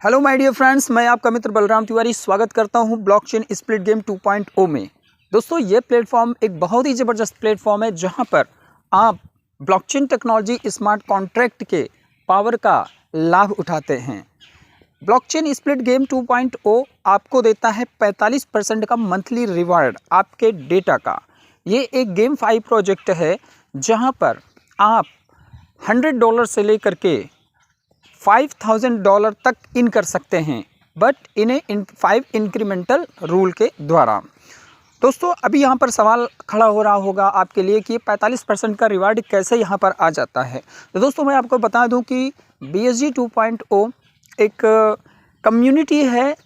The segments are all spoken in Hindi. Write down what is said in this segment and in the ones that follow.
हेलो माय डियर फ्रेंड्स, मैं आपका मित्र बलराम तिवारी स्वागत करता हूं ब्लॉकचेन स्प्लिट गेम 2.0 में। दोस्तों, ये प्लेटफॉर्म एक बहुत ही ज़बरदस्त प्लेटफॉर्म है जहां पर आप ब्लॉकचेन टेक्नोलॉजी स्मार्ट कॉन्ट्रैक्ट के पावर का लाभ उठाते हैं। ब्लॉकचेन स्प्लिट गेम 2.0 आपको देता है 45% का मंथली रिवार्ड आपके डेटा का। ये एक गेम 5 प्रोजेक्ट है जहाँ पर आप $100 से लेकर के $5,000 तक इन कर सकते हैं, बट इन्हें 5 इंक्रीमेंटल रूल के द्वारा। दोस्तों, अभी यहाँ पर सवाल खड़ा हो रहा होगा आपके लिए कि 45% का रिवार्ड कैसे यहाँ पर आ जाता है। तो दोस्तों, मैं आपको बता दूँ कि BSG 2.0 एक कम्युनिटी है,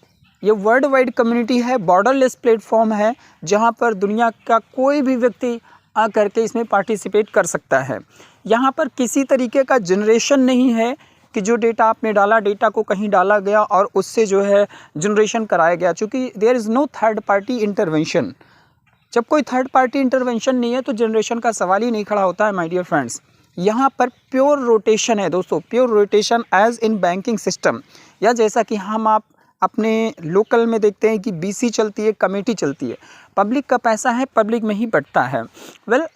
ये वर्ल्ड वाइड कम्युनिटी है, बॉर्डरलेस प्लेटफॉर्म है जहाँ पर दुनिया का कोई भी व्यक्ति आ करके इसमें पार्टिसिपेट कर सकता है। यहाँ पर किसी तरीके का जनरेशन नहीं है कि जो डेटा आपने डाला, डेटा को कहीं डाला गया और उससे जो है जनरेशन कराया गया, चूँकि there is no third party intervention. जब कोई थर्ड पार्टी इंटरवेंशन नहीं है तो जनरेशन का सवाल ही नहीं खड़ा होता है माय डियर फ्रेंड्स। यहाँ पर प्योर रोटेशन है दोस्तों, pure rotation as in banking system, या जैसा कि हम आप अपने लोकल में देखते हैं कि BC चलती है, कमेटी चलती है। पब्लिक का पैसा है, पब्लिक में ही बटता है।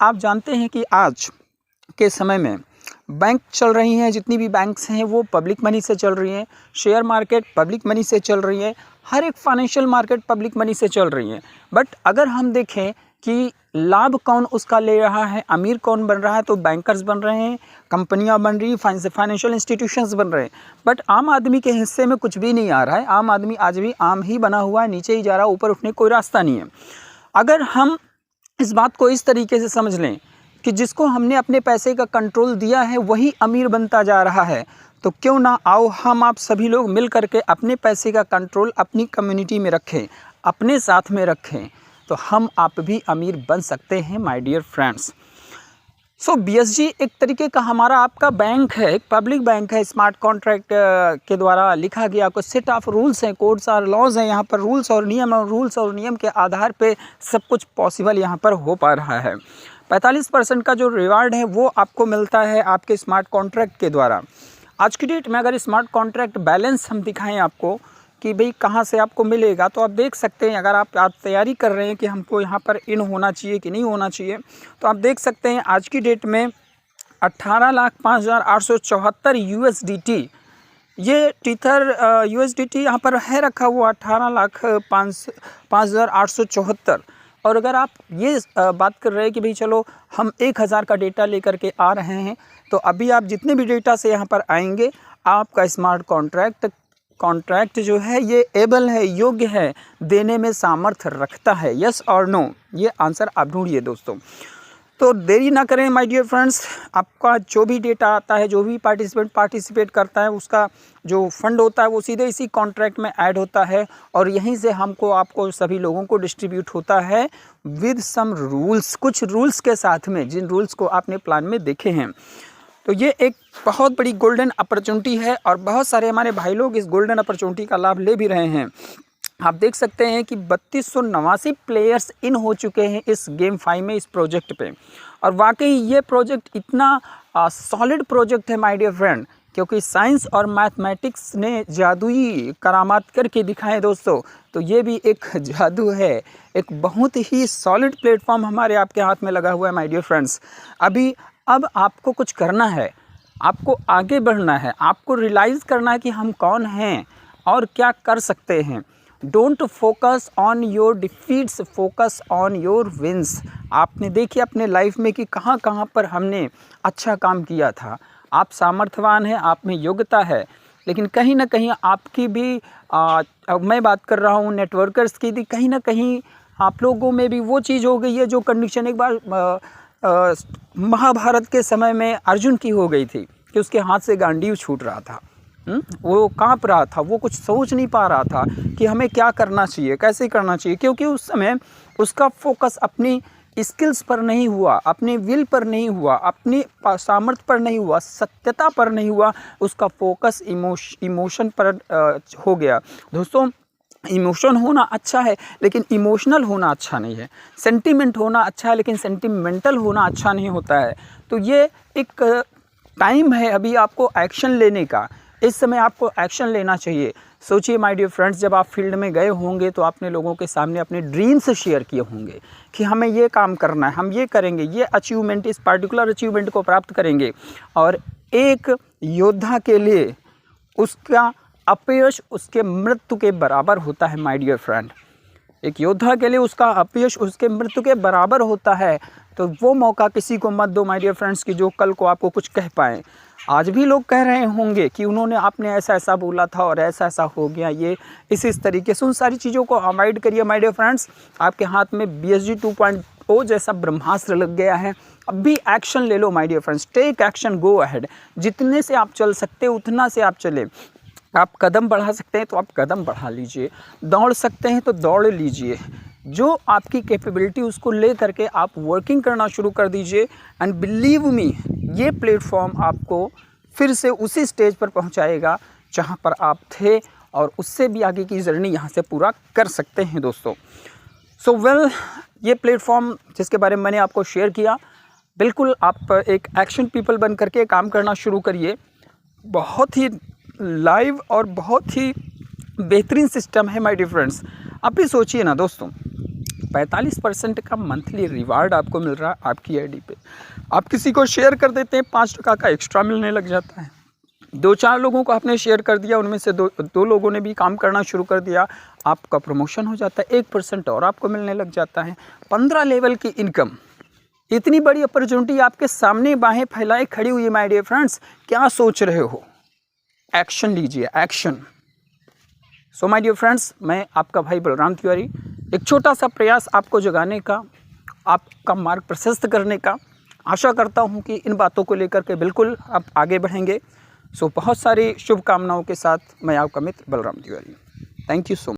आप जानते हैं कि आज के समय में बैंक चल रही हैं, जितनी भी बैंक्स हैं वो पब्लिक मनी से चल रही हैं, शेयर मार्केट पब्लिक मनी से चल रही है, हर एक फाइनेंशियल मार्केट पब्लिक मनी से चल रही है। बट अगर हम देखें कि लाभ कौन उसका ले रहा है, अमीर कौन बन रहा है, तो बैंकर्स बन रहे हैं, कंपनियां बन रही, फाइनेंशियल इंस्टीट्यूशंस बन रहे हैं। बट आम आदमी के हिस्से में कुछ भी नहीं आ रहा है। आम आदमी आज भी आम ही बना हुआ है, नीचे ही जा रहा है, ऊपर उठने कोई रास्ता नहीं है। अगर हम इस बात को इस तरीके से समझ लें कि जिसको हमने अपने पैसे का कंट्रोल दिया है वही अमीर बनता जा रहा है, तो क्यों ना आओ हम आप सभी लोग मिल करके अपने पैसे का कंट्रोल अपनी कम्युनिटी में रखें, अपने साथ में रखें, तो हम आप भी अमीर बन सकते हैं my dear friends. So BSG एक तरीके का हमारा आपका बैंक है, एक पब्लिक बैंक है, स्मार्ट कॉन्ट्रैक्ट के द्वारा लिखा गया कुछ सेट ऑफ रूल्स हैं, कोड्स और लॉज हैं। यहाँ पर रूल्स और नियम के आधार पे सब कुछ पॉसिबल यहाँ पर हो पा रहा है। 45% का जो रिवार्ड है वो आपको मिलता है आपके स्मार्ट कॉन्ट्रैक्ट के द्वारा। आज की डेट में अगर स्मार्ट कॉन्ट्रैक्ट बैलेंस हम दिखाएं आपको कि भाई कहाँ से आपको मिलेगा, तो आप देख सकते हैं। अगर आप तैयारी कर रहे हैं कि हमको यहाँ पर इन होना चाहिए कि नहीं होना चाहिए, तो आप देख सकते हैं आज की डेट में 18,05,874 USDT ये टीथर USDT यहाँ पर है रखा हुआ 18,05,874। और अगर आप ये बात कर रहे हैं कि भाई चलो हम 1,000 का डेटा लेकर के आ रहे हैं, तो अभी आप जितने भी डेटा से यहाँ पर आएंगे, आपका स्मार्ट कॉन्ट्रैक्ट जो है ये एबल है, योग्य है, देने में सामर्थ्य रखता है। यस और नो, ये आंसर आप ढूंढिए दोस्तों। तो देरी ना करें माय डियर फ्रेंड्स, आपका जो भी डेटा आता है, जो भी पार्टिसिपेट करता है, उसका जो फंड होता है वो सीधे इसी कॉन्ट्रैक्ट में ऐड होता है और यहीं से हमको आपको सभी लोगों को डिस्ट्रीब्यूट होता है विद सम रूल्स, कुछ रूल्स के साथ में, जिन रूल्स को आपने प्लान में देखे हैं। तो ये एक बहुत बड़ी गोल्डन अपॉर्चुनिटी है और बहुत सारे हमारे भाई लोग इस गोल्डन अपॉर्चुनिटी का लाभ ले भी रहे हैं। आप देख सकते हैं कि 3289 प्लेयर्स इन हो चुके हैं इस गेम 5 में, इस प्रोजेक्ट पे। और वाकई ये प्रोजेक्ट इतना सॉलिड प्रोजेक्ट है माय डियर फ्रेंड, क्योंकि साइंस और मैथमेटिक्स ने जादुई करामात करके दिखाएं दोस्तों। तो ये भी एक जादू है, एक बहुत ही सॉलिड प्लेटफॉर्म हमारे आपके हाथ में लगा हुआ है माय डियर फ्रेंड्स। अब आपको कुछ करना है, आपको आगे बढ़ना है, आपको रियलाइज़ करना है कि हम कौन हैं और क्या कर सकते हैं। Don't focus on your defeats, focus on your wins. आपने देखिए अपने लाइफ में कि कहाँ कहाँ पर हमने अच्छा काम किया था। आप सामर्थ्यवान हैं, आप में योग्यता है, लेकिन कहीं ना कहीं आपकी भी अब मैं बात कर रहा हूँ नेटवर्कर्स की भी, कहीं ना कहीं आप लोगों में भी वो चीज़ हो गई है जो कंडीशन एक बार महाभारत के समय में अर्जुन की हो गई थी कि उसके हाथ से गांडीव छूट रहा था। वो कांप रहा था, वो कुछ सोच नहीं पा रहा था कि हमें क्या करना चाहिए, कैसे करना चाहिए, क्योंकि उस समय उसका फोकस अपनी स्किल्स पर नहीं हुआ, अपने विल पर नहीं हुआ, अपनी सामर्थ्य पर नहीं हुआ, सत्यता पर नहीं हुआ, उसका फोकस इमोशन पर हो गया। दोस्तों, इमोशन होना अच्छा है लेकिन इमोशनल होना अच्छा नहीं है। सेंटिमेंट होना अच्छा है लेकिन सेंटिमेंटल होना अच्छा नहीं होता है। तो ये एक टाइम है अभी आपको एक्शन लेने का, इस समय आपको एक्शन लेना चाहिए। सोचिए माय डियर फ्रेंड्स, जब आप फील्ड में गए होंगे तो आपने लोगों के सामने अपने ड्रीम्स शेयर किए होंगे कि हमें ये काम करना है, हम ये करेंगे, ये अचीवमेंट, इस पार्टिकुलर अचीवमेंट को प्राप्त करेंगे। और एक योद्धा के लिए उसका अपयश उसके मृत्यु के बराबर होता है माय डियर फ्रेंड। एक योद्धा के लिए उसका अपयश उसके मृत्यु के बराबर होता है। तो वो मौका किसी को मत दो माय डियर फ्रेंड्स की जो कल को आपको कुछ कह पाएँ। आज भी लोग कह रहे होंगे कि उन्होंने आपने ऐसा ऐसा बोला था और ऐसा ऐसा हो गया, ये इस तरीके से। उन सारी चीज़ों को अवॉइड करिए माय डियर फ्रेंड्स। आपके हाथ में BSG 2.0 जैसा ब्रह्मास्त्र लग गया है। अब भी एक्शन ले लो my dear friends, take action, go ahead. जितने से आप चल सकते हैं उतना से आप चले। आप कदम बढ़ा सकते हैं तो आप कदम बढ़ा लीजिए, दौड़ सकते हैं तो दौड़ लीजिए। जो आपकी कैपेबिलिटी उसको ले करके आप वर्किंग करना शुरू कर दीजिए। एंड बिलीव मी, ये प्लेटफॉर्म आपको फिर से उसी स्टेज पर पहुंचाएगा जहां पर आप थे, और उससे भी आगे की जर्नी यहां से पूरा कर सकते हैं दोस्तों। सो वेल, ये प्लेटफॉर्म जिसके बारे में मैंने आपको शेयर किया, बिल्कुल आप एक एक्शन पीपल बन करके काम करना शुरू करिए। बहुत ही लाइव और बहुत ही बेहतरीन सिस्टम है माय डियर फ्रेंड्स। आप भी सोचिए ना दोस्तों, 45% का मंथली रिवार्ड आपको मिल रहा है आपकी आईडी पे। आप किसी को शेयर कर देते हैं, 5% का एक्स्ट्रा मिलने लग जाता है। 2-4 लोगों को आपने शेयर कर दिया, उनमें से दो लोगों ने भी काम करना शुरू कर दिया, आपका प्रमोशन हो जाता है, 1% और आपको मिलने लग जाता है। 15 लेवल की इनकम, इतनी बड़ी अपॉर्चुनिटी आपके सामने बाहें फैलाए खड़ी हुई है माय डियर फ्रेंड्स। क्या सोच रहे हो? एक्शन लीजिए, action. So my dear friends, मैं आपका भाई बलराम तिवारी, एक छोटा सा प्रयास आपको जगाने का, आपका मार्ग प्रशस्त करने का। आशा करता हूं कि इन बातों को लेकर के बिल्कुल आप आगे बढ़ेंगे। सो बहुत सारी शुभकामनाओं के साथ मैं आपका मित्र Balram Tiwari. Thank you so much.